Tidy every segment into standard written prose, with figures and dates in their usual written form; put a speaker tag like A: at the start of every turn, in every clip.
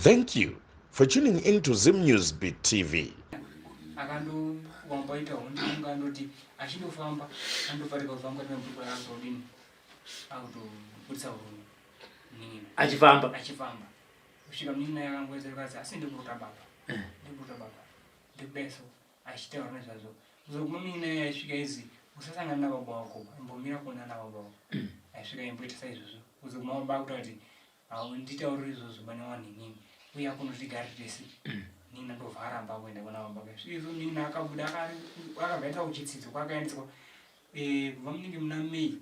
A: Thank you for tuning in to Zim News Beat TV.
B: Akando wambaita hundi ungandoti achindofamba andoparika kufamba nembuko yakadini auto kutsa urunu nini
C: achifamba
B: kusvika mnina yakangwezera kazi asi ndikuruta baba ndikubeso achitaura nezvazvo kuzoguma mnina yaisvika izi usasangana nababa wako imbomira kuona nababa wako aisvika imboita saizvozvo kuzoguma baba kutoti nditaurira izvozvo bane wanhinini uye akunotigari tese nina ndovhara mba kuenda kuna baba izvo nina akabuda akabvaita uchitsidzo kwakaendeswa kubva munenge muna May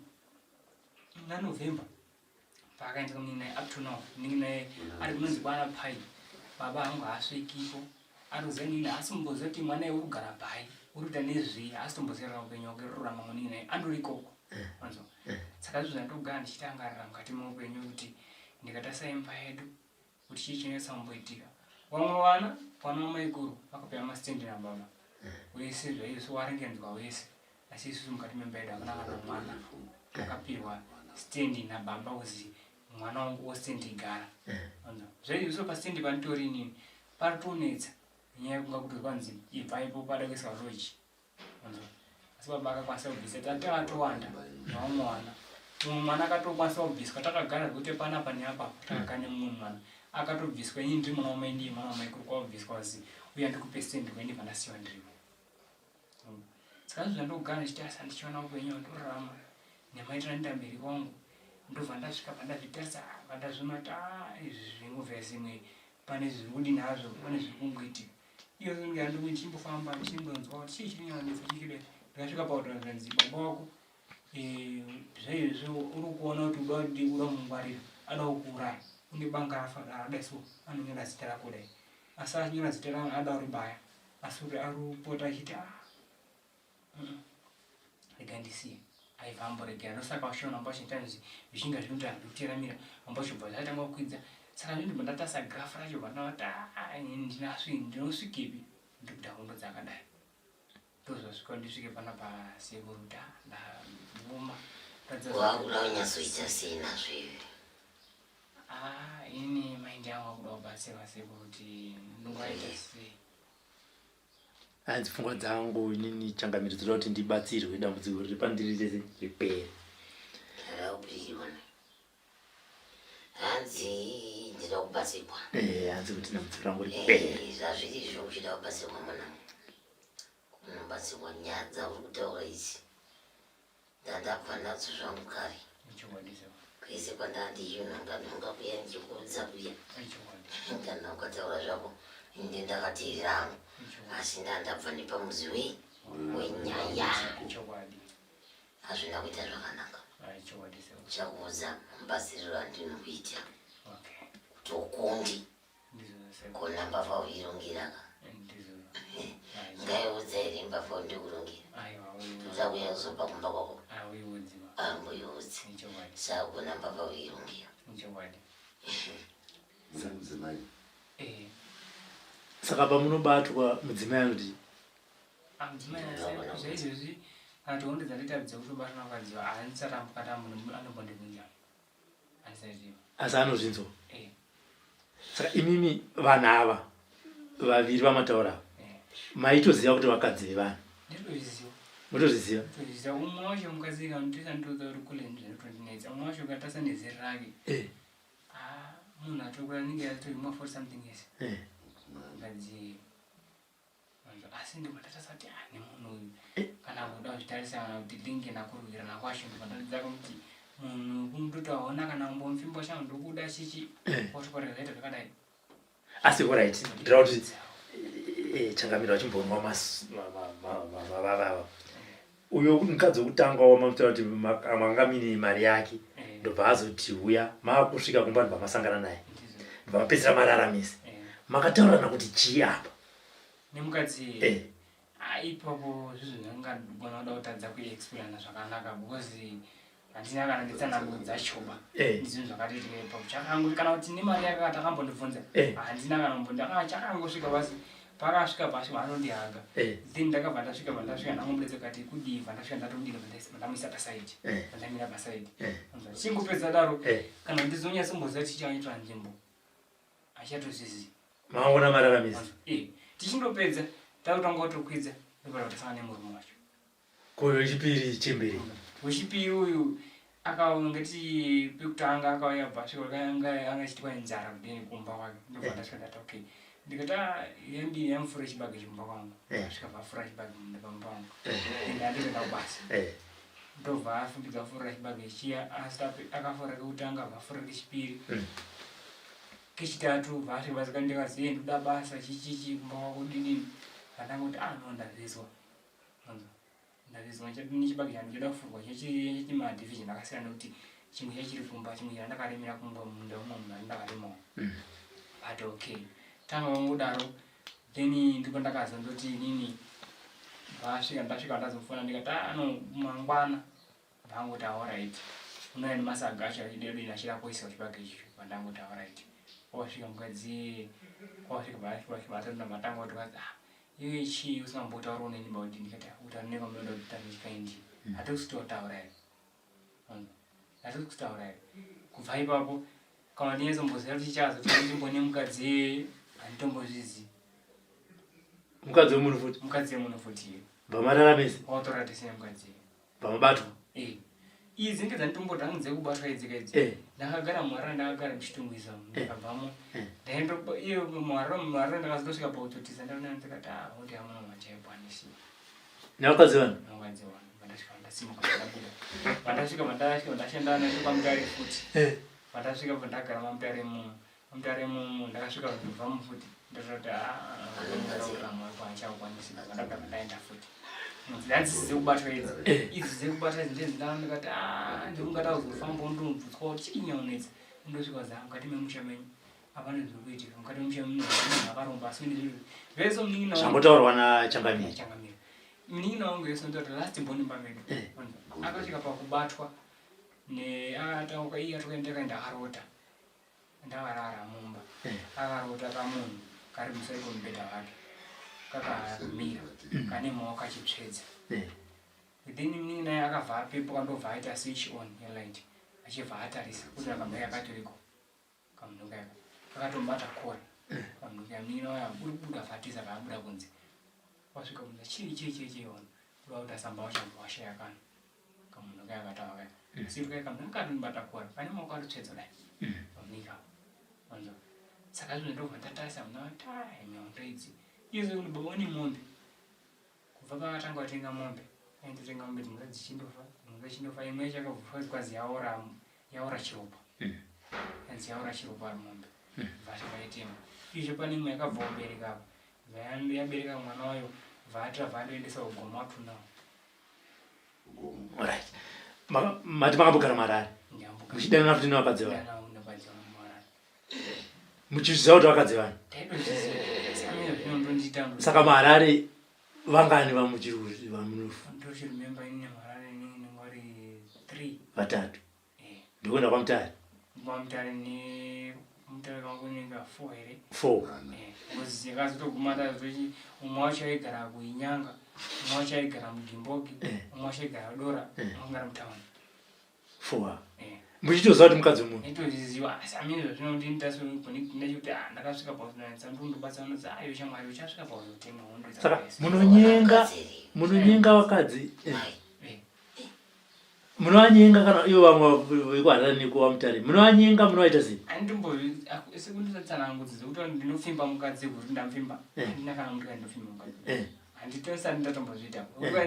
B: muna November paakaendeswa nina up to now nina ari kunonzi kwana Pai baba angu haasvikipo anoziva nina asimboziva kuti mwana iye urikugara Pai urikuita nezvii asitombozerera upenyu wake rurama munina andori ikoko anzo saka izvo zvandogara ndichitangarira mukati meupenyu kuti ndikatarisa imba yedu kuti chii chinenge chisamboitika vamwe vana maikuru vakapera masitendi nababa wese zvaizvo warengenzwa wese asi isusu mukati memba yedu hakuna kana mwana akapirwa stendi nababa uzi mwana wangu wositendi igara zvaizvo pasitendi panitori inini paritonetsa nyaya yekunga kuti kwanzi ibvaipo pada kuiswa rochi asi baba akakwanisa kubvisa tate atowanda navamwe vana mumwe mwana akatokwanisa kubviswa takagara kuti panapa neapa takakanya mumwe mwana akatobviswa ini ndiri mwana wamai ndiye mwana wamaikuru kwabviswa asi uye ndikupe stendi kwaini pandasiwa ndirimo saka izvo zvandogara ndichitarisa ndichiona upenyu ndorarama nemaitira ndamberi kwangu ndobva ndasvika pandazvitarisa pandazvinoti izvi zvingobva zimwe pane zvirikudi nazvo pane zviri kungoitika iyo ndinge ndichimbofamba ndichimbonzwa kuti chii chiri nyandifukire ndikasvika pautanzi baba wako zvaizvo uri kuona kuti uda mungwarira ada kukuuraya une banga rafa adaso anonyora zita rako kudai asi anyora zita rangu ada uribaya asi uri aripota achiti rega ndisiye aibva amboregera ndosaka washona ambachitazi zvichinga zvinoti handikuteramira ambachobva zvatanga kukwidza saka ndibva ndatasa grafu racho bva ndinoti ndinosvikepi ndikuti hakundo dzakadai ndozvasvika ndisvike pana pasekuruta ndaguma
D: wakunyasoita sina zvivi
B: ini maindi yangu akuda kubatsirwa sekuti ndingaita sei
C: hanzi pfungwa dzangu inini changamiridzo rauti ndibatsirwe dambudziko riri pandiri rese ripere
D: raupiriwana hanzi ndida kubatsirwa
C: hanzi kuti dambudziko rangu ripere
D: zvazvirizvo uchida kubatsirwa mwanangu unobatsirwa nyaya dzauri kutaura idzi ndandabva nadzo zvangu kare kwese kwandandichionanga ndongakuya ndichikuudza kuya kana ukataura zvako inde ndakateeramo asi ndandabva nepamuzi wenyaya hazvina kuita zvakanaka chakuudza mubatsiriro andinokuita kuti ukundi kona mbavha uirongiraka ngaiudza iri mbavha undikurungira toda kuya kuzopa kumba kwako amboiudzi sakuna mbavha uirungira
C: saka pamunobatwa mudzimai anoti
B: zvaizvozvi atoonde dzanditadza kutobatwa nakadziva hanisatambukata munhu anombondikunja handisaiziva
C: asi anozvinzwa saka imimi vanhu ava vaviri vamataura maitoziva kuti vakadzi vevanhu
B: nditozviziva
C: motozviziva
B: umwe wacho mukadzi kanotisa ndodza uri kule ndizvandotondinetsa umwe wacho ukatasa nezeri rake munhu atokura anenge atoimwa 40 something years mukadzi asi ndikwatatasa kuti nemunhu uyu kana kuda kuzvitarisa kana kuti lingi nakurwirana kwacho ndikwandatidza kuti munhu kumutoti waona kana umbomufimbo changu ndokuda chichi otokorera zvaita zvakadai
C: asi orit ndira kuti changamira wachimbonwa mavava uyo mukadzi wokutanga wamamutaura kuti manga mine mari yake ndobva azoti uya maakusvika kumba ndobva masangana naye ndobva mapedzisira mararamisi makataurana kuti chii apa
B: nemukadzi ipapo zvizvo zvangagona kuda kutadza kuexplaina zvakanaka because handina kana nditsanangudza choba ndizvinhu zvakatiitika ipapo chakangu kana kuti nemari yake katakambondibvunza handina kana chakangosvika basi pakasvika pasi vanondihaga then ndakabva ndasvika pandasvika ndangomudetsa kati kudii vandasvika ndatodini vandamuisa pasaidi vandamira pasaidi chingopedza daro kana ndizonyatsombozita tichaitwa nzvimbo achatozviziva
C: maona mararamisi
B: tichindopedza takutanga kutokwidza ndopara kutasangana nemurume wacho
C: koyo chipiri chemberi
B: wechipiri uyu akangati pekutanga akauya bva anga chiitwa nzara kudeni kumba kwake ndobva ndasvikadata okay ndikata yambiri yamufura chibage chimba kwangu asvika vafura chibage pamba wangu ndandikuenda kubasa ndobva afumbidza kufura chibage chiya akafura kekutanga vafura kechipiri kechitatu vasvika basa ndikaziye ndoda basa chichichi kumba kwako dini andanga kuti no ndazizwa nechibage changu choda kufurwa chechimadivhizhoni akasiyana nekuti chimwe chachiri kumba chimwe chandakaremera kumba munda umwe munhu andakarimawo but okay tanga wangudaro then ndipo ndakazondoti nini ndasvika ndazofona ndikati mangwana ndangoti alright unoenda masaga acho achidedini achirapoisa chibage icho pandangoti alright wasvika mukadzi wasvika vaatanda matanga kuti kazi iwe chii usambotaura uneni bauti ndikati utaneka unoda kutanichikaindi hatikusitotaura kubva ipapo kana ndinezomboziva kuti chichazo tichimbone mukadzi handitombozvizi
C: mukadzi wemunhu futi vamararamisi
B: watoratisina mukadzi
C: vamabatwa
B: idzi ngedzanditomboda hangu dzekubatwa idzika idzi ndakagara muharara ndakagara muchitungwiza ndakabvamo iyo muharara ndakazotosvika pautotisa ndaona ndikati kuti hamuna machaibwanisi
C: nevakadzi vanu
B: vandasvika ndasimuka vandasvika vandashanda nepamutare futi vandasvika vandagara mamutare mumu ndakasvika vandobvamo futi ndototi achaukwanisi vandagara ndaenda futi dzadzisi dzekubatwa idzi dzekubatwa idzi ndezvindaandikati ndikungada kuzofamba undobvutswa kuti chiinyaunedzi undosvika zaa mukati memusha menyu hapana zviri kuitika mukati memusha menyu akaromba asi nezviri vese
C: muninginazvangotaurwa nachangamira
B: munin'ina wangu yese ndoti last bonimba medu akasvika pakubatwa ndakaenda akarota ndakarara mumba akarota kamunhu kari musari kwemubhedha wake kakamira kane maoko achitsvedza then munin'ina akabva apepo kandobva aita switch on yelight achibva atarisa kuti akamhai akatoriko kamunhu kaka kakatombata kora kamunhu kaya munin'ina waya uri kubuda fatisa kaabuda kunze wasvika kunze chii kuda kuti asamba wachamba washaya kana kamunhu kaya katawa kaya siri kaya kamunhu kakatombata kora kane maoko atotsvedza dai pamunika wanzo saka zvino ndobva ndatarisa muna mhando idzi izo ndobva une mombe kubva pakatanga kutenga mombe aindotenga mombe dzimwe dzichindofa imwe yachakabva kwazi yaora chiropa yanzi yaora chiropa ari mombe vachakaitenga izvo pane imwe yakabva kubereka apa yabereka mwana wayo vhaatira vhaandoendesa ugoma watunawo
C: right mati makambogara marari muchidanana futi nevakadzi vanhu muchizviziva kuti vakadzi vanhu saka maharare vangani vamuchiri vamunofa
B: ndochirememba ine maharare nengori 3
C: vatatu ndokuenda kwamutare
B: mutare kangu nenga 4 here
C: 4
B: because yakazotoguma tazoti umwe wacho aigara kuinyanga umwe wacho aigara mudhimbogi umwe wacho aigara dora angara mutauni
C: 4 muchitoziva kuti mukadzi munhu
B: nditozviziva asi aminizvo zvinondindasokundachi kuti ndakasvika pauzonanisa ndondobatsa unodzi ayo shamwari uchasvika pauzotenga hondo
C: saka munonyenga vakadzi munovanyenga kana ivo vamwe vekuharara nekuwamutare munovanyenga munovaita sei
B: sekundisatsanangudzi dzekuti ndinopfimba mukadzi kuti ndamfimba handina kana muti kandinopfimba mukadzi handitosati ndatombozviita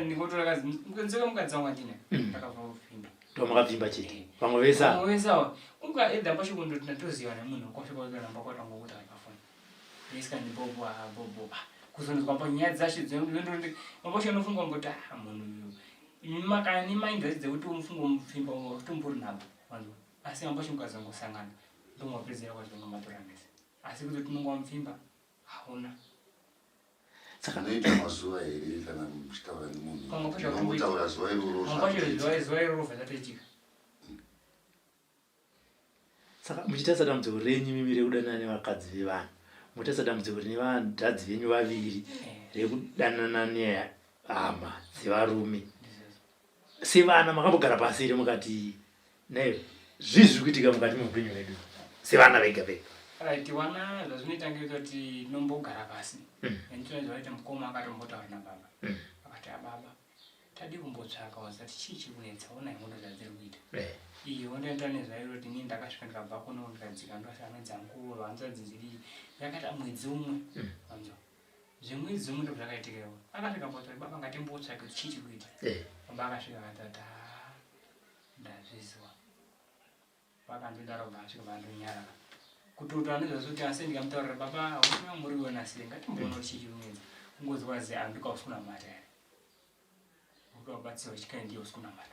B: ndikotorakazinzeka mukadzi wangu andina ndakabva kufimba
C: ndomakapfimba chete vamwe vesawa
B: ungaedha pacho kundoti ndatoziva nemunhu kwasvika kukanamba kwatanga kuti akafona isikanibobo kuzondozwa panyaya dzacho mapacho anofunga ngoti munhu makani mind dzekuti umufunga mupfimba utomburi nabo vanhu asi mapacho mukazongosangana ndomwapedzera kwazvonga matoranese asi kuti tinonga wamupfimba hauna
E: saka noita mazuva here kana muchitaura nemunhu nomutaura zuva iroro
B: zuva iroro vazatoitika
C: saka muchitarisa dambudziko renyu mimi rekudanana nevakadzi vevanhu muchitarisa dambudziko rine vandadzi venyu vaviri rekudanana nehama dzevarume sevana makambogara pasi here mukati naizvo zvii zviri kuitika mukati meupenyu hwedu sevana vega vega
B: Right, wana zvazvinoita ngekuti nombogara pasi. Ndinozoita mukoma akatombotaura nababa. Akati baba, tadi kumbotsvaka wasati chii chiri kunetsa ona imoto dzadziri kuita. Iyo ndoenda nezvairo kuti inini ndakasvika ndikabva kuno ndikadzika ndosanga dzangu vanza dziri yakata mwedzi umwe. Vanza. Zvimwedzi umwe ndo zvakaitikewo. Akati kambotsvaka baba ngatimbotsvaka kuti chii chiri kuita. Baba akasvika akati ndazvizwa. Vakandidaro vasvika vandonyarara. Kutoto anezvazuti asi ndikamutaurira baba usina muriwo nasi ngatimboona chii chiri kunetsa. Ungozwa zai andika usina mari. Ukabatsiwa chikaindi usina mari.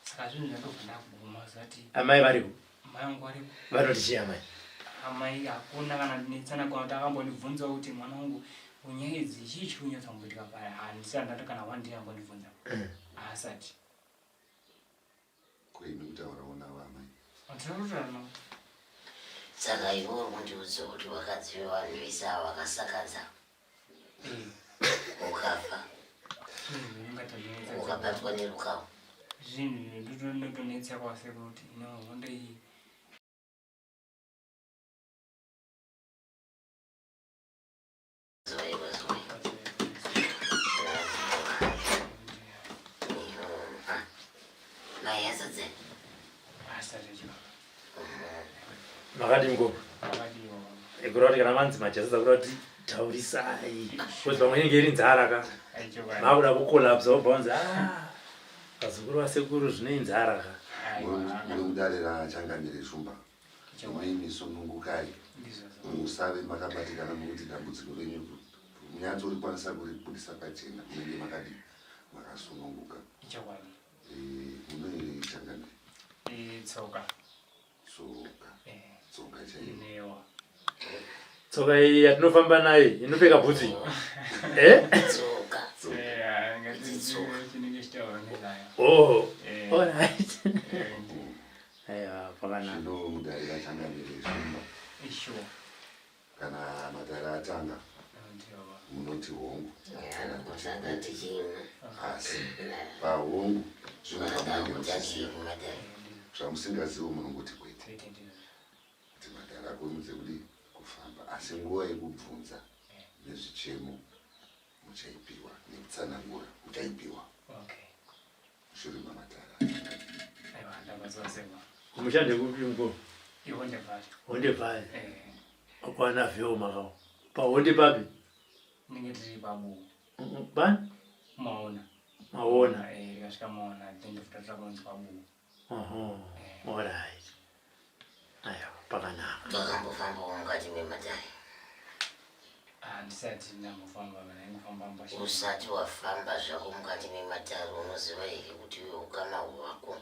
B: Saka zvinhu zvandofunda kuguma zati
C: amai variko
B: mai vangu variko
C: vanoti chii amai
B: amai hakuna kana ndinetsana kwati akambondibvunza kuti mwana wangu munyaya idzi chii chiri kunyatsa kumboitika paya handisi handati kana wandiri ambondibvunza asati
E: kwenu kutaurawo navo amai
B: tinotaura navo
D: saka ivo uri kundiudza kuti vakadzi vevanhu vese ava vakasakadza ukafa ukabatwa nerukawo
B: zvinhu ndinotonetsa kwase kuti honde
C: makati mgogo ekurati kana manzi majasa kurati taurisai kuti pamwe inenge iri nzara ka makuda kukolapsa wobva kazukuru wasekuru zvine inzara ka
E: munomudarira changanire shumba imweni sunungukai musave makabatikana nokuti dambudziko renyu munyanzi urikwanisa kuribudisa pachena munenge makadi makasununguka munoiri changanire
B: tsoka
E: chaiyo
C: tsoka iyi yatinofamba naye inopfeka bhutsi alright aiwa pakanaka
E: mudarira changanire shumba kana madara atanga munoti hongu asi pahongu zvamusingazivo munongoti kwete kuti madhara akomudze kudi kufamba asi nguva yekubvunza nezvichemo muchaipiwa nekutsanangura muchaipiwa mushure mamadhara
C: kumushande kupi mko honde pale akwana vyo makao pahonde papi
B: ninge tiri babu
C: bani maona
B: kasvika maona tindofuta tsakonzi babu
C: alright aiwa pakanaka
D: takambofambawo mukati memadhari
B: handisati ndambofamba kana ingofamba mbasha
D: usati wafamba zvako mukati memadhari unoziva here kuti ukama hwako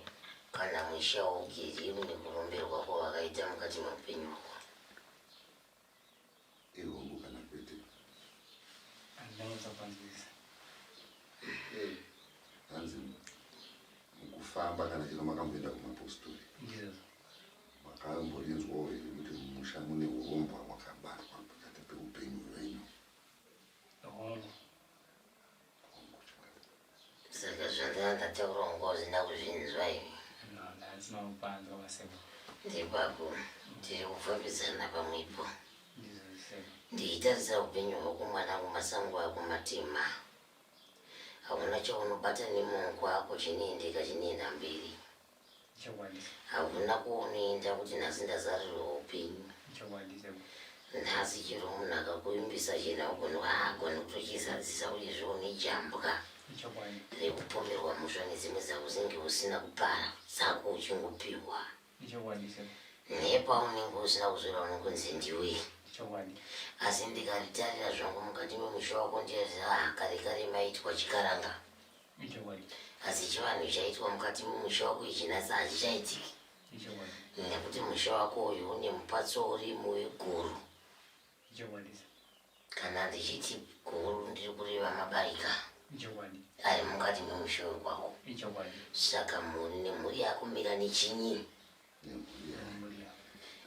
D: kana mwisha ugiri nekuromberwa kwavakaita mukati meupenyu hwako
E: ihongu kana kwete
B: handinanyatsakupanzisa
E: hanzi mukufamba kana chino makamboenda kumapostori makamborinzwawo here kuti musha mune urombwa hwakabatwa pakati peupenyu hwenyu
D: saka zvandandataura nguva zina kuzvinzwa ivi ndipapo ndiri kufambidzana pamwepo ndichitarisa upenyu hwako mwanangu masango ako matema hakuna chaunobata nemuoko ako chinoendeka chinoenda mberi hakuna kuunoenda kuti nhasi ndazarirwa upenyu nhasi chero munhu akakuimbisa chena agone kutochizadzisa kuti zvoune jambwa rekupomerwa musha nedzimwe dzako zinge usina kupara dzako uchingopiwa nepaunenge usina kuzora unokunzi ndiwe asi ndikaritarira zvangu mukati memusha wako ndiyati kare kare maitwa chikaranga asi chivanhu chaitwa mukati memusha wako ichi nhasi hachichaitiki nekuti musha wako uyu une mupatso urimo weguru kana ndichiti guru ndiri kureva mabarika ari mukati memusha wekwako saka mhuri nemhuri yako mira nechinyi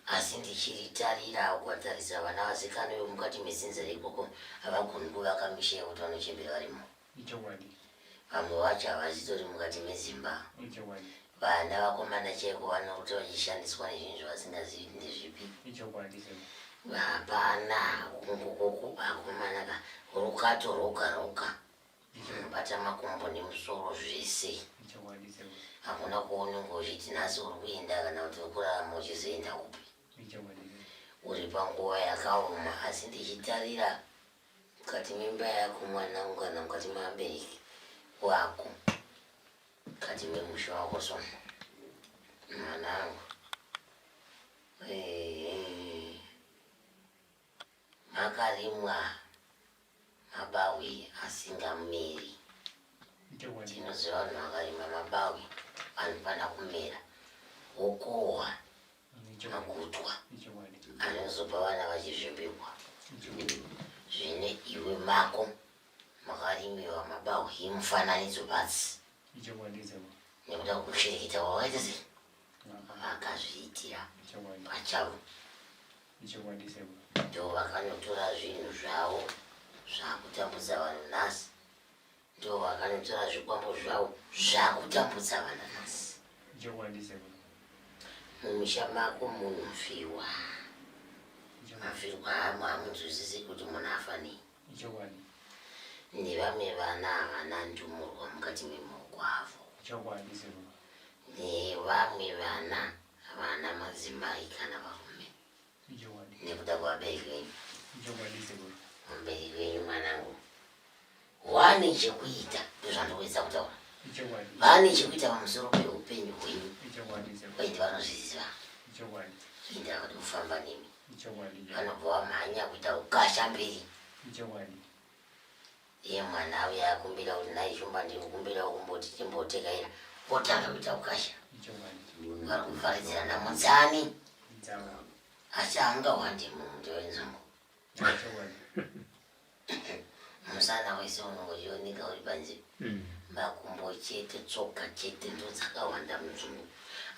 D: asi ndichiritarira kwatarisa vana vasikana vemukati mezinza reikoko havagoni kuvaka misha yekuti vanochembera varimo vamwe vacho havazitori mukati mezimba vana vakomana cheko vanokuti vachishandiswa nezvinhu vasingazivi ndezvipi. Hapana kungokoko vakomana ka rukato roga bata makumbo nemusoro zvese. Hakuna kuonenga uchiti nhasi uri kuenda kana kuti ukurarama uchizoenda kupi. Uri panguva yakaoma asi ndichitarira mukati memba yako mwanangu kana mukati mevabereki wako mukati memusha wako somo mwanangu makarimwa mabawi asingameri. Tinoziva vanhu vakarima mabawi anofana kumera okohwa magutwa anozopa vana vachizvimbirwa. Zvine iwe mako makarimiwa mabawi emufananidzo pasi nekuda kushereketa wavaita sei vakazviitira pachavo. Ndo vakanotora zvinhu zvavo zvakutambudza vanhu nhasi. Ndo vakanotora zvikwambo zvavo zvakutambudza vana nhasi. Mumusha mako munofiwa mafirwa hamunzwisisi kuti munhu afa nei. Nevamwe vana havana ndumurwa mukati memawoko avo. Nevamwe vana havana madzimai kana varume nekuda kwevabereki venyu. Vabereki venyu mwanangu vane chekuita ndozvandikuedza kutaura. Vane chekuita pamusoro peupenyu hwenyu uye vanozviziva. Inde vakati kufamba nemi vanobva vamhanya kuita ukasha mberi. Iye mwana uya akumbira kuti nai shumba ndikukumbira kumboti timbotekaira otanga kuita ukasha. Vari kuvharidzira namudzani asi haangawande munhu wenzungu. Musana wese unongochioneka uri panze makumbo chete tsoka chete ndo dzakawanda munzungu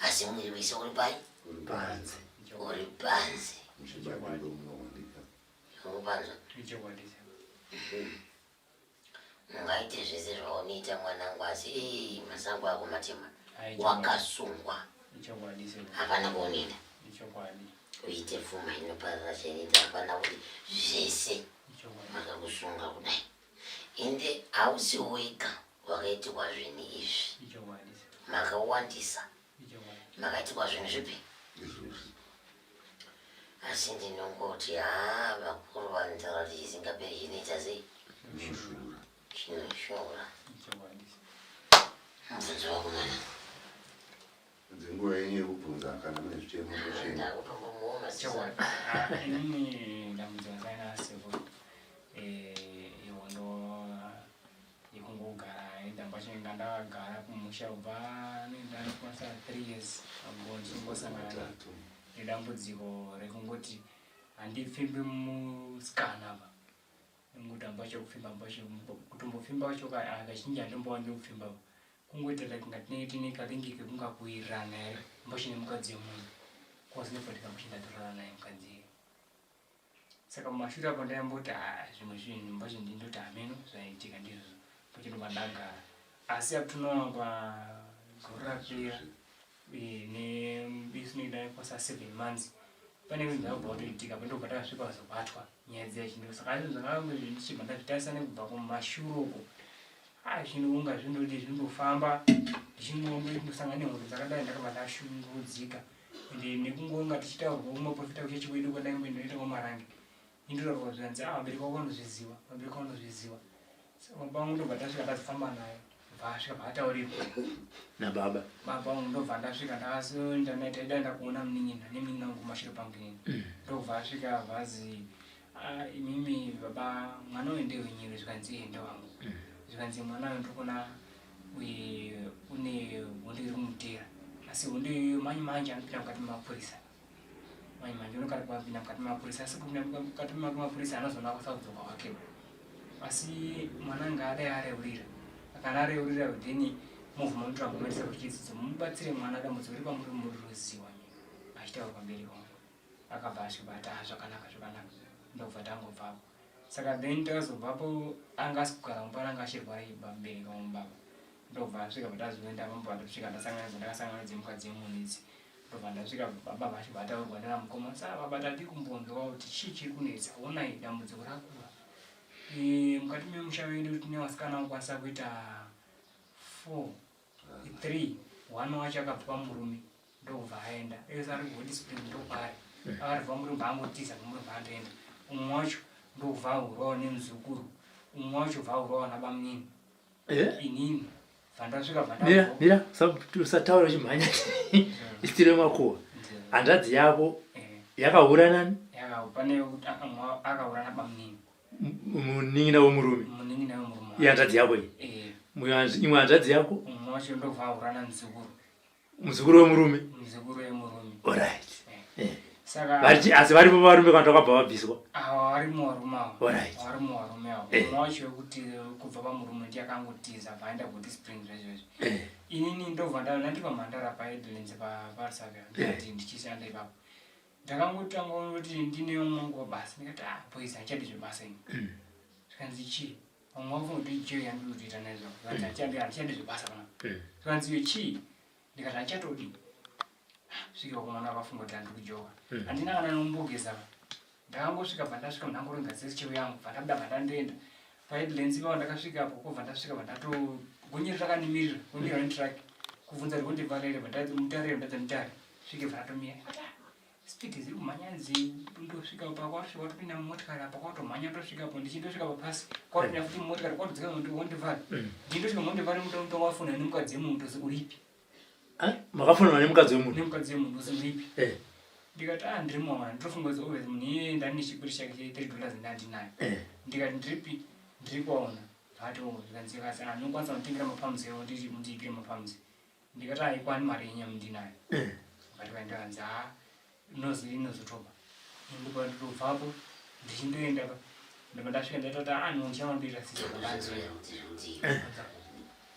D: asi mwiri wese uri pai uri panze. Unopanzwa mungaite zvese zvaunoita mwanangu asi masango ako matema wakasungwa hapana kuonenda uite pfuma inoparara chainoita hapana kuti zvese vakakusunga kudai. Ende hausi wega wakaitirwa zvinhu izvi makawandisa makaitirwa zvinhu zvipi. Asi ndinongoti vakuru vanotaura kuti chisingaperi chinoita sei chinoshora. Mubvunzo wako mwana
E: nguva yenye yekubvunza kana mune zvichemo
B: inini ndamudza vasainaseko iwondo yekungogara ndamba chinga ndakagara kumusha kubva nendakwanisa 3 years ago ndichimbosangana nedambudziko rekungoti handifembi musikana apa nekuti amba chokufemba ambacho kutombofemba wacho kazhinji handimbowandi kufemba kungoti like ngatinenge kalingike kungakuwirirana ere ambacho nemukadzi wemunhu kwazinepatika mchindatorana naye mukadzi. Saka mumashure apo ndaimboti zvimwe zvinhu ambacho ndindoti hameno zvaitika ndizvo pachinobva ndagara asi aptunoona pagore rapera nesinoida kwasa 7 months pane zvinhu zvakabva kutoitika pandobva takasvika kuzobatwa nyaya dzezvinhu. Saka asi zvakambe ndichibva ndazvitarisa nekubva kumashure uko zvinhu unga zvindoti zvindofamba ndichingosangana nemhuri dzakadai ndakabva ndashungurudzika ende nekungonga tichitaurwa kumaprofita kuchechikwedu kwandaimboita kwamarangi indorarwa zvanzi vabereki vako vanozviziva vabereki vanozviziva. Saka baba ndobva ndasvika ndazofamba naye vasvika paataurirwa
C: nababa
B: baba ndobva ndasvika ndakasoenda naye taida kuona munin'ina nemunin'ina wangu kumashure pangu inini ndobva asvika bhazi imimi baba mwana uende wenyiri zvikanzi enda wangu zvikanzi mwana uyu ndokona une hunde iri kumutera asi hunde iyoyo manje anopinda mukati memapurisa manje unokati kwapinda mukati memapurisa asi kupinda mukati memapurisa anozoona kwasakudzoka kwake asi mwana anga adai areurira akana areurira then movuma mutorangomarisa kuchidzidzo mubatsire mwana dambudziko riri pamuri muri ruziwa achitaura pamberi pangu akabva asvibata zvakanaka ndobva tangobvapo. Saka then takazobvapo anga asi kugara mubara anga achirwara baba mubereki wangu baba ndobva asvika patazoenda pambada kusvika ndakasanganidza mukadzi yemunhidzi ndobva ndasvika baba vachibataurwa neramukoma saka baba tati kumbonzwa kuti chii chiri kunetsa onai dambudziko rakura mukati memusha wedu tine vasikana vakwanisa kuita 4 3 1 wacho akabva pamurume ndobva aenda ese ari kudiscipline ndokwaari akaribva murume angotiza nomurume andoenda umwe wacho ndobva ahurawo nemuzukuru umwe wacho bva ahurawo nabamunini inini vandasvika
C: mira usataura uchimhanya isitire makuwa hanzvadzi yako yakahura nani
B: pane akahura nabamunini
C: munin'ina wemurume hanzvadzi yako iyi imwe hanzvadzi yako
B: umwe wacho ndobva ahura namuzukuru
C: wemurume alright asi varipo varume kana takabva vabviswa
B: varimo varume avo umwe wacho wekuti kubva pamurume ndiakangotiza vaenda kudiscipline zvezvezvo inini ndobva ndandipa mhandara paedlands parisavia ndikati ndichishanda ipapo ndakangotanga kuti ndine umwangu basi ndikati boys hachadi zvebasa ini zvikanzi chii vamwe vafunga kuti ijeyo yandiri kutoita naizvo hachadi zvebasa pana zvikanzi iyo chii ndikati hachatodi svika kumwana akafunga kuti handiri kujoka handina kana nombogeza ndakangosvika bvandasvika mnangoronga dzesichero yangu bvandabuda bvandandoenda paedlands ipavo ndakasvikapo kobva ndasvika bvandato gonyeri rakanimirira gondira netrack kubvunza kuti kondivharere bvandamutarire ndadzamutare svike bvandatomira speed ziri kumhanyanzi ndosvika pakwasvika watopinda mumotikari apa kwatomhanya tosvikapo ndichindosvika papasi kwatopinda futi mumotikari kwatodzika mondivhari ndindosvika mondivhari mutongo wafuna nemukadzi yemunhu tozi uripi
C: makafonana nemukadzi wemunhu
B: tozi uripi ndikati ndiri mwana nditofunga kuti always munhu iye ndani nechipiri chake $3 ndandinayo ndikati ndiripi ndiri kwaona zvikanzikasi nokwanisa kutengera mapamzi evo nditi mundiipire mapamzi ndikati aikwani mari yenyama ndinayo ukati vaindakanzi inozotoba ndikatobvapo ndichindoenda ndobva ndasvika ndaitota nonchamandoita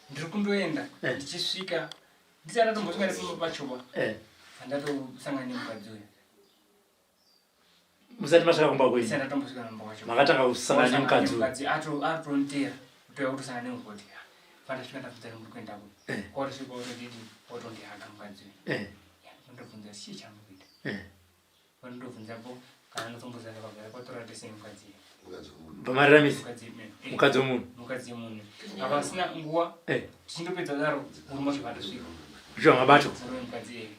B: ndiri kundoenda ndichisvika ndisati ndatombosvika nepamba pachoba vandatosangana nemukadzi uyo
C: musati masvika kumba kwenyu
B: ndisati ndatombosvika nemba wacho
C: makatanga kusangana nemukadzi
B: atontera kutoya kutosangana nemukoti vandasvika ndabvunza nemuri kuendako kwatosvika otodidi otondihaga mukadzi uyo ndobvunza chii chamukuita vandobvunzapo kana notombozana pagara kwatora tesei mukadzi
C: pamararamisi mukadzi wemunhu
B: apasina nguva tichindopedza daro uruma zvivandosvika
C: zviva mabato
B: mukadzi eye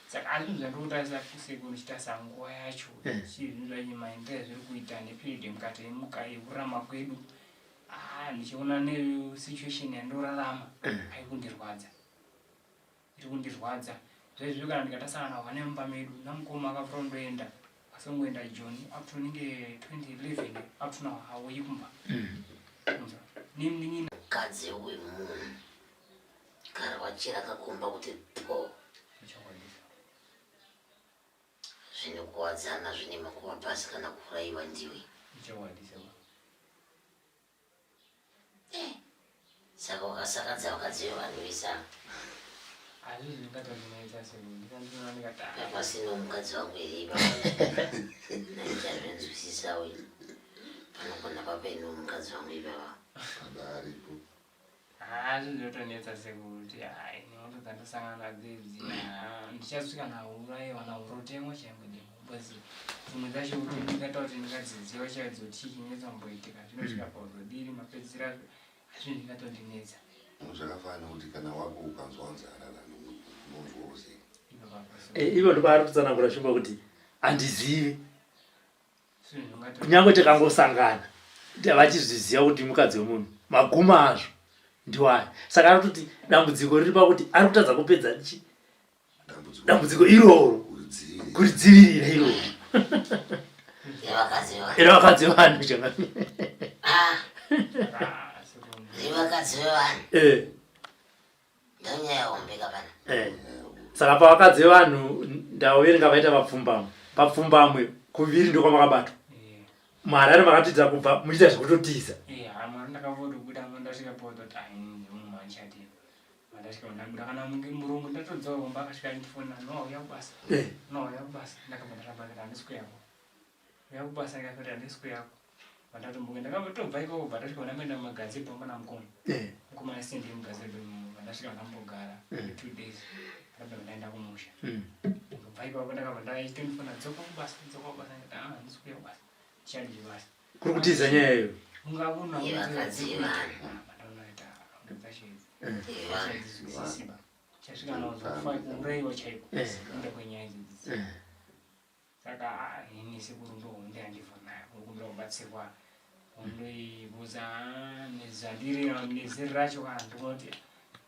B: saka asi zvandokutarisa kuseko ndichitasa nguva yacho chizvinzvanyemaendera zviri kuita neperiod mukati yekurarama kwedu ndichiona nesituation yandorarama aikundirwadza iri kundirwadza zvezvizvo kana ndikatasangana vane mumba medu namukoma akapfuura kundoenda asongoenda John up to ninge 2011 up to now hauyi kumba nini
D: mukadzi wemunhu kana wachira akakomba kuti po zvinokuwadzana zvine makuva pasi kana kurayiwa ndiwe saka wakasakadza vakadzi vevanhu vesa pasina mukadzi wangu iri naichazvenzwisisawe panogona papaino mukadzi wangu ipava
B: zvizotonetsa sekuti nimoto dzandosangana dzedzi ndichasvika nauraiwa naurotemwa chaimbodemobosi dzimwe dzacho kuti ndingata kuti ndingadzidziwa chaidzoti chinetsa mboitika zvinosvika pauzodiri mapedzisira azvo hazvino ndingatondinetsa
E: zvakafanira kuti kana wako ukanzwa nzara unonzwa
C: ivo ndopaari kutsanangura shumba kuti handizivi kunyange takangosangana vachizviziva kuti mukadzi wemunhu maguma azvo ndiwayo saka ari kutoti dambudziko riri pakuti ari kutadza kupedza chi dambudziko iroro kuridzivirira iroro
D: revakadzi
C: vanhu
D: revakadzi vevanhu ndanyaya ombeka pana
C: saka pavakadzi vevanhu ndauverenga vaita vapfumbamwe kuviri ndokwamakabatwa mharare makatoita kubva muchiita zvekutotiza
B: ndakavotobuda ndasvika pototi aimunhumanchati ndasvika ndabuda kana murungu ndatodzawo komba akasvika ndifona nouya kubasa ndakabva ndarabakira handisiko yako uya kubasa ndikafeta handisiko yako vandatombonge ndakatobva ikoko bva ndasvika ndamboenda mumagadzi ebhomba namukoma kuma sindi mugazebe ndasvika ndambogara 2 days ndabva ndaenda kumusha kubva ipapo ndakabva ndaitendifona dzoka kubasa handisi kuuya kubasa chadii basa
C: kuri kutiza nyaya iyo
B: ungakuna
D: Ivakadzivana.
B: ndazvisisiba chasvika nauraiwa chaiko enda kwenyaya idzidzi saka ini sekuru ndohonde handibva nayo kumbira kubatsirwa hondoibuza nezandiri nezeri racho kana ndinoti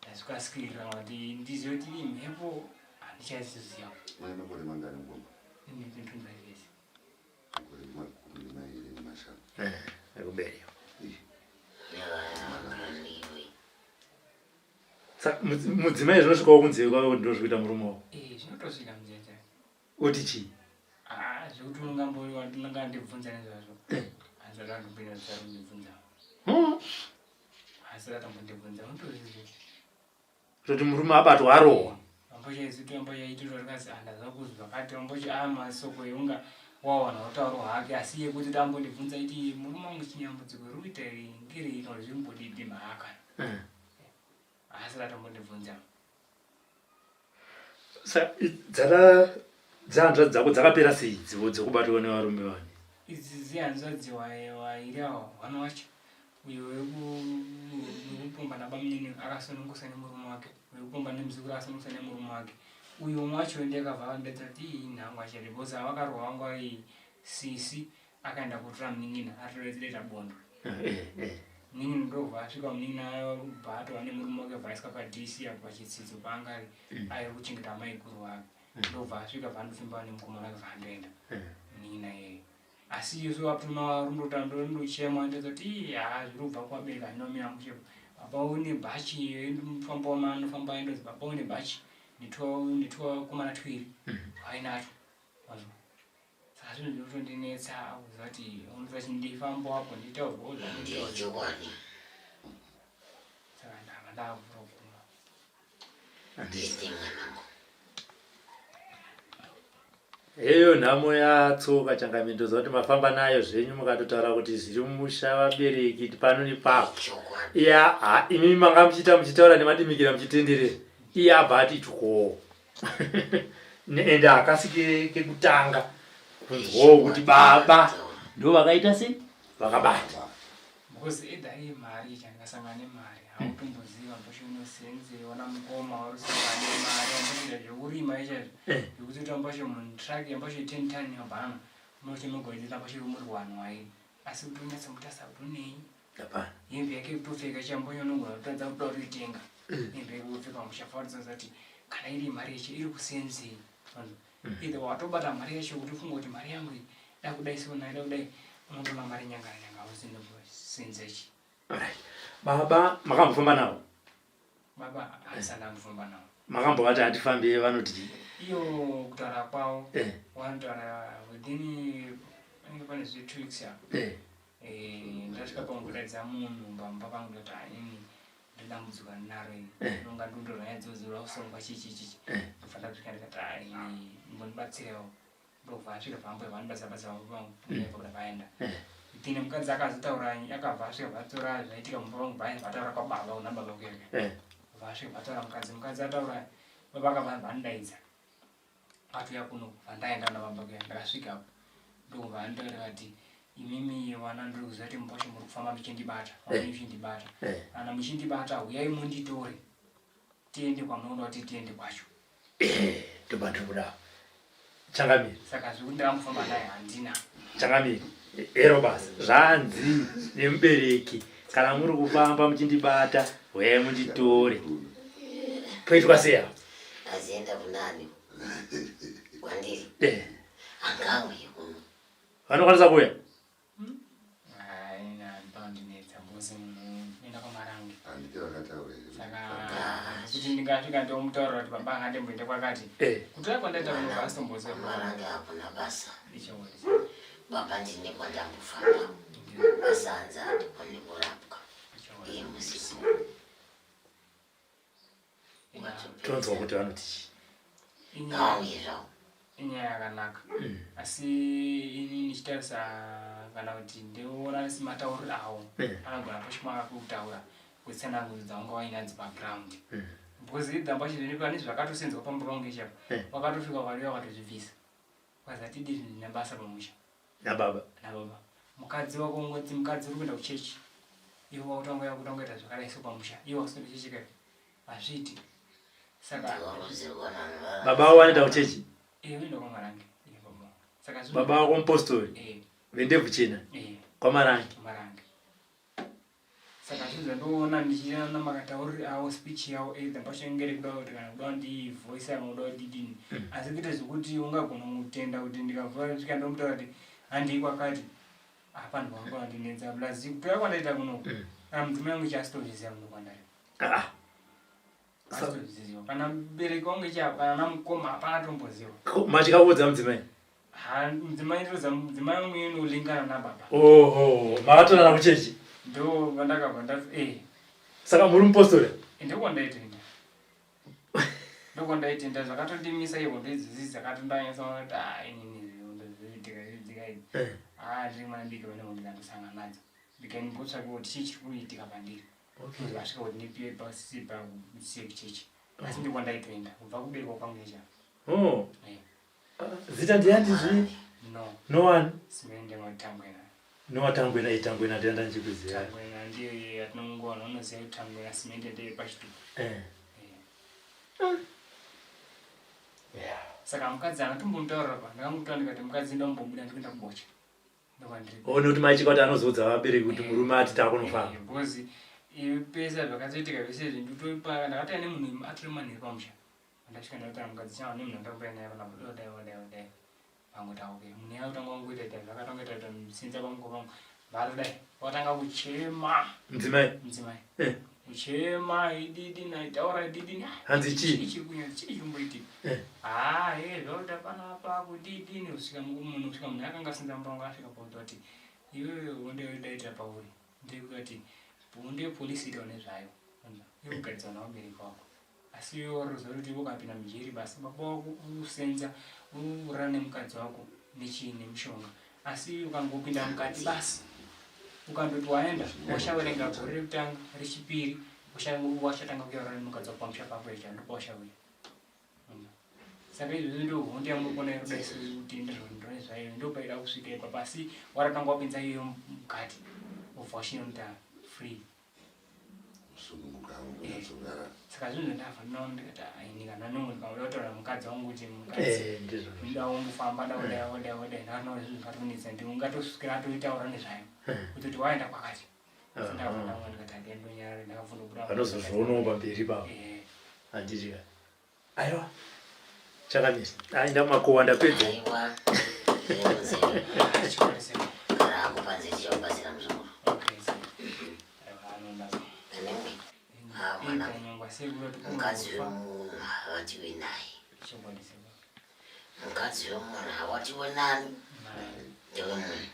B: ndazvikaswirira kuti ndizive kuti mhepo handichaziziva
E: Makore mangani ngoma?
B: ini 25 years
E: Makore makumi mairi nemashanu.
C: akubereka
D: Yavaniwe.
C: saka mudzimai zvinosvikawo kunze kwavo ndozvikuita murume wavo
B: zvinotosvika mujenje
C: oti chii
B: zvekuti unanga ndibvunza nezvazvo asi atandopinda zvarundibvunza asi atambondibvunza unotozivi
C: zoti murume abatwa arohwa
B: ambachaizitomboyaitirwa rikazi andazakuzwa kati ambochi masoko eunga wawana utauro hwake asi iye kuti tambondibvunza iti murume wangu chinyambudziko ruita ngirei kana zvimbodidi maakana asi atambondibvunza
C: dzahanzva dzako dzakapera sei dzivo dzekubatwa nevarume vani
B: idzi zihanzvadzi wairi hwana wacho uyo wekupumba nabamunini akasunungusa nemurume wake wekupumba nemuzukuru akasunungusa nemurume wake uyo umwe wacho ndakabva ndati tii nhangu achari bcause avakarwa wangu ari sisi akaenda kutora munin'ina atoretsereta bondo munin'ina ndobva asvika munin'ina ayobva atova nemurume wake bva padc apa pachitsidzo paanga ari airi kuchengeta maikuru wake ndobva asvika bvaandofimba nemukoma wake bvaandoenda munin'ina iyeyo asi isu aptuma rundochema ndozoti zvirobva kwabereka ndinomira mushepo baba une bhachi endofamba anofamba endozi baba une bhachi nditwa kumana twiri vainacho saka zvinhu zvinotondinetsa kuzati unosati ndifamba wapo nditaurwawo
D: Ndichokwadi.
B: saka ndanga ndavura kuma
D: Nditi mwanangu.
C: heyo nhamo yatsoka changamindodza kuti mafamba nayo zvenyu mukatotaura kuti zviri mumusha vabereki pano nepapo
D: Chokwadi.
C: iya imi manga muchitaura nemadimikira muchitenderera iye abva ati tyoo ende hakasi kekutanga kunzwawo kuti baba ndo vakaita sei vakabata
B: because eda iye mari chandingasangana nemari hautomboziva mboshe unosenzeona mukoma warusangana nemari amboida zvekurima izvezvo zvekuti tamboshe muntraki yamboshe 10 tani yabhana unochemegoiti tamboshe muri 1 wairi asi kuti unatsa mutasa kuti unei
C: hapana
B: hembe yake kutopfeka chambonyonogona kutadza kuda kuitenga hembe yake kupfeka mushafaudza zati kana iri mari yacho iri kusenzei either watobata mari yacho kuti ufunga kuti mari yangu iyi da kudai seuna ida kudai unotona mari nyanga usine kusenzechi
C: baba makambofamba navo
B: baba asana kufamba navo
C: makambovati hatifambe vanoti
B: iyo kutaura kwavo wanotaura within panenge pane 2 weeks apo ndasvika panguratidza munhu pamba pangu ndoti inini ndodambudzika naro ini nonga ndondorwa nyaya dzodzora usongwa chichichichi ndofanira kusvika ndikati ini mbondibatsirawo ndobva asvika pambo vandibatsirabatsa vangu pangu kuda vaenda tine mukadzi akazotaura akabva asvika vatora zvaitika mumba vangu bhaini vataura kwababa una baba kuereka vasvika vataura mukadzi ataura baba akabva vandaidza atuya kuno vandaenda nababa kuya ndakasvikapo ndobva ndoenda kati imimi wana ndiri kuziva kuti mupashe muri kufamba muchindibata muchindibata kana muchindibata uyai munditore tiende kwamunoda kuti tiende kwacho
C: ndobandikuda changamiri
B: saka zvekuti ndakamufamba naye handina
C: changamiri ero basa zvanzi nemubereki kana muri kufamba muchindibata uyai munditore poitwa sei apo
D: Azienda kunani? Kwandiri. Angauye kuno.
C: vanokwanisa kuuya
B: ndinetsa mbose nenda kwamarangi
E: Handiti vakataura
B: saka kuti ndingasvika ndomutaurira kuti baba angandimboenda kwakati kuti akwandaita kunobaasitomboziva
D: Marangi hakuna basa.
B: ichauri
D: Baba ndine kwandambofamba. Basanza ndikone kurapwa. Iye musiku.
C: tonzwa kuti vanoti
D: Ngauye zvawo.
B: inyaya yakanaka asi ini ndichitarisa kana kuti ndiona sematauriro awo anogona pochimaka kutaura kusana kuzanga wainanzi background because idamba chinopa nezvakatosenzwa pamurongo chapa wakatosvika kwaliwa wakatozvivisa kwazati dii nabasa pamusha
C: nababa
B: mukadzi wako ngoti mukadzi uri kuenda kuchechi iwo wakutonga kutongaita zvakadaiso pamusha iwo wakusenda chechika azviti saka
C: baba wao wanaenda kuchechi
B: unoenda kwamarange saka
C: baba wako mpostori vendebvu chena kwamarange
B: saka zvizo ndoona ndichina makatauri awo speech yawo ndambashengere kuda kuti kana kuda ndi voice yangu kuda didini asi kuita zvekuti ungagona kutenda kuti ndikavhura kusvika ndomutaura kuti handi kwakati apana pangu andinenza blazi kutoya kwandaita kuno mudzimai wangu chasitozviziva kuno kwandari asitozviziva kana mubereki wangu chapa kana namukoma hapana tomboziva
C: machikaudza mudzimai
B: mudzimai ndoza mudzimai wangu inolingana nababa
C: makatonana kuchechi
B: ndo vandakabva ndati
C: saka muri mupostori
B: ndokwandaitenda zvakatondimisa ivo ndoidzidzisi dzakatondanyasa kuti ininiziitika idzi ndiri mwana diki vane ndikandosangana nadzo ndikaimbotsvake kuti chii chiri kuitika pandiri asvika kuti ndipiwe pasekuchechi asi ndokwandaitoenda kubva kubereka kwangu necha
C: zita ndiyandizvi no one
B: simendemotangwena
C: nowatangwena itangwena ndenda ndichikuziva
B: tangwena ndiyo yatinongona unoziva kuti tangwena simende ndeye pachituku saka mukadzi anatombotaurira pa ndakamutaura ndikati mukadzi ndombobuda ndikuenda kubocha
C: nekuti maichika kuti anozoudza vabereki kuti murume ati takunofamba
B: because pesa zvakatoitika vese zvindotopa ndakataia nemunhu atori manhiri pamusha ndasvika ndakutaura mukadzi chava nemunhu andakupai naye panodai pangotauke munhu yautanga wanguita zvakatongaita musinza pamukova varodai watanga kuchema
C: mudzimai
B: kuchema ididi naitaura ididi
C: hanzi chii
B: chiri kunyanya chii chimboitika zvauta panapa kudidini kusvika munhu akanga asinza murongo asvika pautoti iwewe undedaita pauri ndekati polisi itawo nezvayo iugadzana nawabereki wako asi iwe waruziva kuti ukapinda mujeri basi baba wako usenza urara nemukadzi wako nemushonga asi ukangopinda mukati basi ukandoti waenda washaverenga gore rekutanga rechipiri washatanga kuyaurara nemukadzi wako pamusha pako echa ndipo washauya saka izvozvo ndohondi yamukona irudaiso kuti ndizvone zvayo ndopaida kusvika ipapo asi waratanga wapinza iyoyo mukati ubva washinoita free saka zvinhu ndabva ndinaondikati ainikana nomwe ndikauda kutaura mukadzi wangu kuti mukadzi ndawongofamba daudai ndakatinawo zvinhu zvakatonetsa ndingatosvikira atoitaura nezvayo kuti waenda kwakati ndabva ndamwe ndikati handendonyarare ndakafunda kuda
C: vanozozvionawo pamberi pavo handitika aiwa chakamisa ndakumakowa ndapedza
D: mukadzi wemunhu havatiwe naye mukadzi wemunhu havatiwe nani ndewemunhu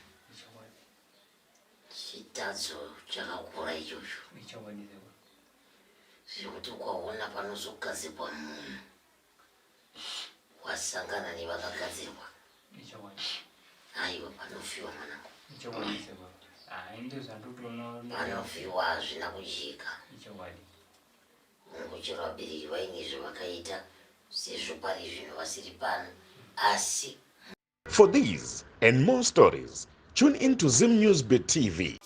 D: chitadzo chakakura ichocho zvekuti ukaona panozogadzirwa munhu wasangana nevakagadzirwa aiwa panofiwa mwanangu panofiwa hazvina kujika mungochero vabereki vaine zvavakaita sezvo pari zvinhu vasiri pano asi
A: For these and more stories, tune in to Zim News Bit TV.